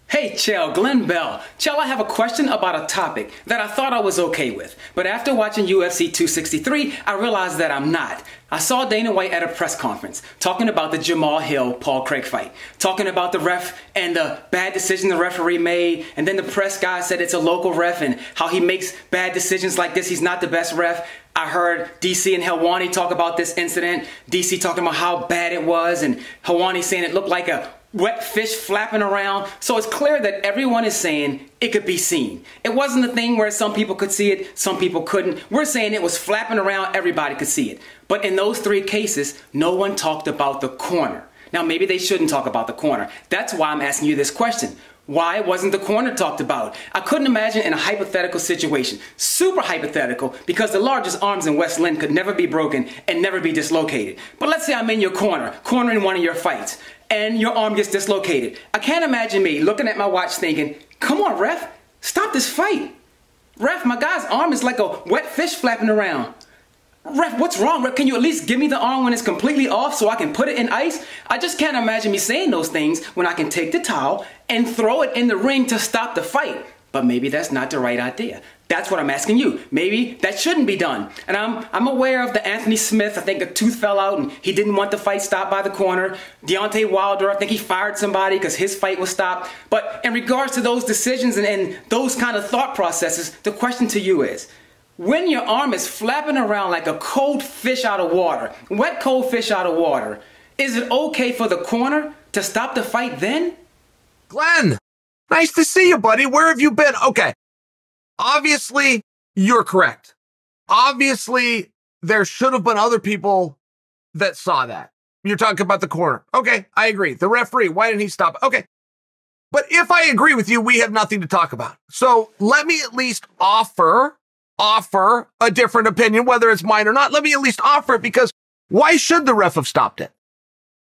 Hey Chael, Glenn Bell. Chael, I have a question about a topic that I thought I was okay with, but after watching UFC 263, I realized that I'm not. I saw Dana White at a press conference talking about the Jamal Hill-Paul Craig fight, talking about the ref and the bad decision the referee made, and then the press guy said it's a local ref and how he makes bad decisions like this. He's not the best ref. I heard DC and Helwani talk about this incident, DC talking about how bad it was, and Helwani saying it looked like a wet fish flapping around. So it's clear that everyone is saying it could be seen. It wasn't a thing where some people could see it, some people couldn't. We're saying it was flapping around, everybody could see it. But in those three cases, no one talked about the corner. Now maybe they shouldn't talk about the corner. That's why I'm asking you this question. Why wasn't the corner talked about? I couldn't imagine in a hypothetical situation, super hypothetical, because the largest arms in West Lynn could never be broken and never be dislocated. But let's say I'm in your corner in one of your fights, and your arm gets dislocated. I can't imagine me looking at my watch thinking, come on, ref, stop this fight. Ref, my guy's arm is like a wet fish flapping around. Ref, what's wrong? Ref, can you at least give me the arm when it's completely off so I can put it in ice? I just can't imagine me saying those things when I can take the towel and throw it in the ring to stop the fight. But maybe that's not the right idea. That's what I'm asking you. Maybe that shouldn't be done. And I'm aware of the Anthony Smith, I think a tooth fell out and he didn't want the fight stopped by the corner. Deontay Wilder, I think he fired somebody because his fight was stopped. But in regards to those decisions and those kind of thought processes, the question to you is, when your arm is flapping around like a cold fish out of water, wet cold fish out of water, is it okay for the corner to stop the fight then? Glenn, nice to see you, buddy. Where have you been? Okay. Obviously, you're correct. Obviously, there should have been other people that saw that. You're talking about the corner. Okay, I agree. The referee, why didn't he stop? Okay. But if I agree with you, we have nothing to talk about. So let me at least offer a different opinion, whether it's mine or not. Let me at least offer it, because why should the ref have stopped it?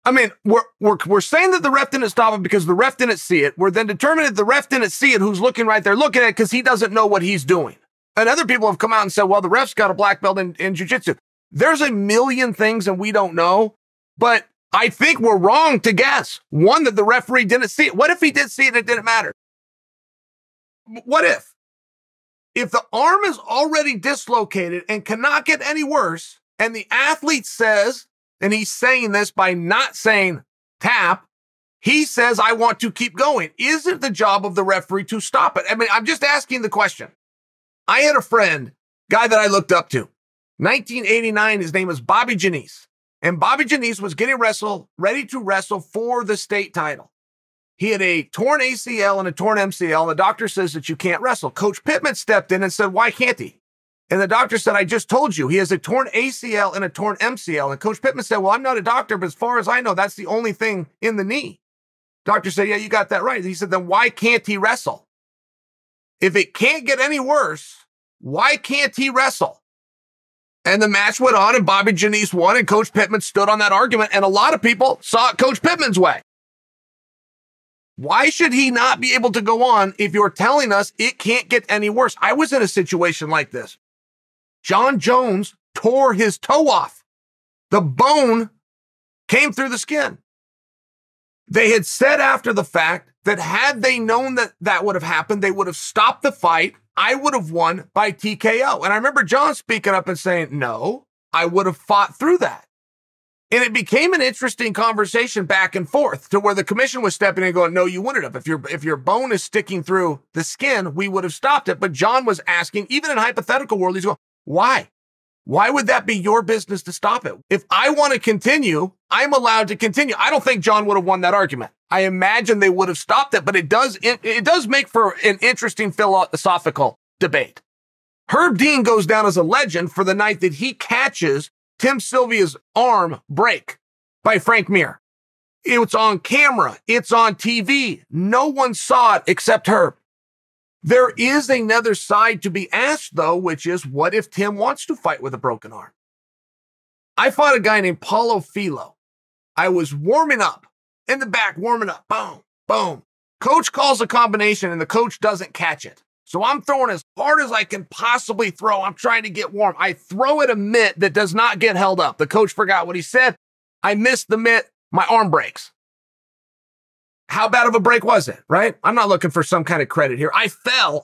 I mean, we're saying that the ref didn't stop it because the ref didn't see it. We're then determining that the ref didn't see it, who's looking right there looking at it because he doesn't know what he's doing. And other people have come out and said, well, the ref's got a black belt in jiu-jitsu. There's a million things and we don't know, but I think we're wrong to guess. One, that the referee didn't see it. What if he did see it and it didn't matter? What if? If the arm is already dislocated and cannot get any worse, and the athlete says, and he's saying this by not saying tap, he says, I want to keep going. Is it the job of the referee to stop it? I mean, I'm just asking the question. I had a friend, guy that I looked up to, 1989, his name was Bobby Janice. And Bobby Janice was getting ready to wrestle for the state title. He had a torn ACL and a torn MCL, and the doctor says that you can't wrestle. Coach Pittman stepped in and said, why can't he? And the doctor said, I just told you, he has a torn ACL and a torn MCL. And Coach Pittman said, well, I'm not a doctor, but as far as I know, that's the only thing in the knee. Doctor said, yeah, you got that right. He said, then why can't he wrestle? If it can't get any worse, why can't he wrestle? And the match went on, and Bobby Janice won, and Coach Pittman stood on that argument, and a lot of people saw it Coach Pittman's way. Why should he not be able to go on if you're telling us it can't get any worse? I was in a situation like this. Jon Jones tore his toe off. The bone came through the skin. They had said after the fact that had they known that that would have happened, they would have stopped the fight. I would have won by TKO. And I remember Jon speaking up and saying, no, I would have fought through that. And it became an interesting conversation back and forth to where the commission was stepping in and going, no, you wouldn't have. If your bone is sticking through the skin, we would have stopped it. But Jon was asking, even in hypothetical world, he's going, why? Why would that be your business to stop it? If I want to continue, I'm allowed to continue. I don't think Jon would have won that argument. I imagine they would have stopped it, but it does make for an interesting philosophical debate. Herb Dean goes down as a legend for the night that he catches Tim Sylvia's arm break by Frank Mir. It's on camera. It's on TV. No one saw it except Herb. There is another side to be asked, though, which is, what if Tim wants to fight with a broken arm? I fought a guy named Paulo Filo. I was warming up, in the back, warming up. Boom, boom. Coach calls a combination, and the coach doesn't catch it. So I'm throwing as hard as I can possibly throw. I'm trying to get warm. I throw at a mitt that does not get held up. The coach forgot what he said. I missed the mitt. My arm breaks. How bad of a break was it, right? I'm not looking for some kind of credit here. I fell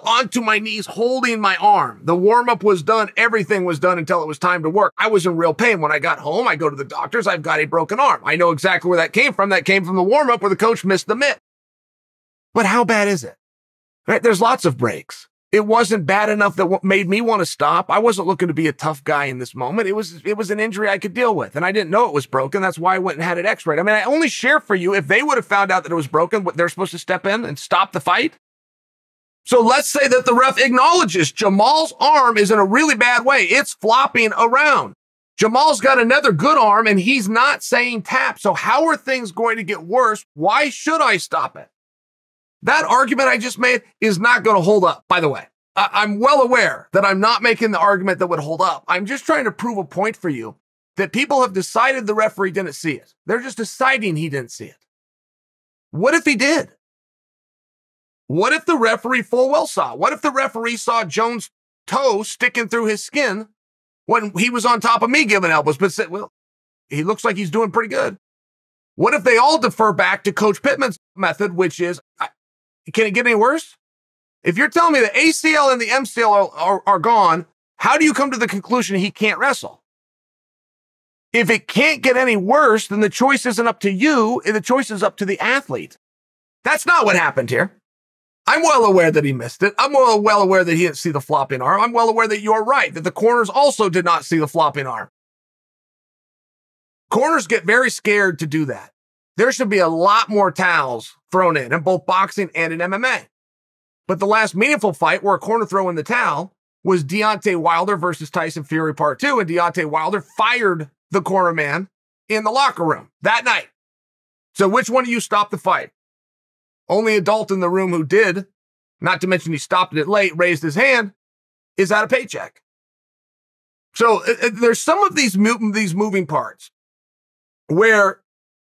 onto my knees holding my arm. The warm-up was done. Everything was done until it was time to work. I was in real pain. When I got home, I go to the doctors. I've got a broken arm. I know exactly where that came from. That came from the warm-up where the coach missed the mitt. But how bad is it? Right? There's lots of breaks. It wasn't bad enough that made me want to stop. I wasn't looking to be a tough guy in this moment. It was an injury I could deal with, and I didn't know it was broken. That's why I went and had it x-rayed. I mean, I only share for you if they would have found out that it was broken, they're supposed to step in and stop the fight. So let's say that the ref acknowledges Jamal's arm is in a really bad way. It's flopping around. Jamal's got another good arm, and he's not saying tap. So how are things going to get worse? Why should I stop it? That argument I just made is not going to hold up, by the way. I'm well aware that I'm not making the argument that would hold up. I'm just trying to prove a point for you that people have decided the referee didn't see it. They're just deciding he didn't see it. What if he did? What if the referee full well saw? What if the referee saw Jones' toe sticking through his skin when he was on top of me giving elbows, but said, well, he looks like he's doing pretty good. What if they all defer back to Coach Pittman's method, which is, can it get any worse? If you're telling me the ACL and the MCL are gone, how do you come to the conclusion he can't wrestle? If it can't get any worse, then the choice isn't up to you, the choice is up to the athlete. That's not what happened here. I'm well aware that he missed it. I'm well aware that he didn't see the flopping arm. I'm well aware that you're right, that the corners also did not see the flopping arm. Corners get very scared to do that. There should be a lot more towels thrown in both boxing and in MMA. But the last meaningful fight where a corner throw in the towel was Deontay Wilder versus Tyson Fury Part 2, and Deontay Wilder fired the corner man in the locker room that night. So which one of you stopped the fight? Only adult in the room who did, not to mention he stopped it late, raised his hand, is out of paycheck. So there's some of these moving parts where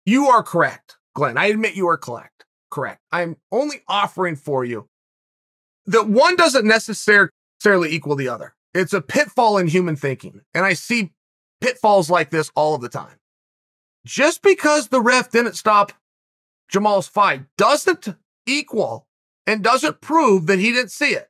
you are correct, Glenn. I admit you are correct. I'm only offering for you that one doesn't necessarily equal the other. It's a pitfall in human thinking. And I see pitfalls like this all of the time. Just because the ref didn't stop Jamal's fight doesn't equal and doesn't prove that he didn't see it.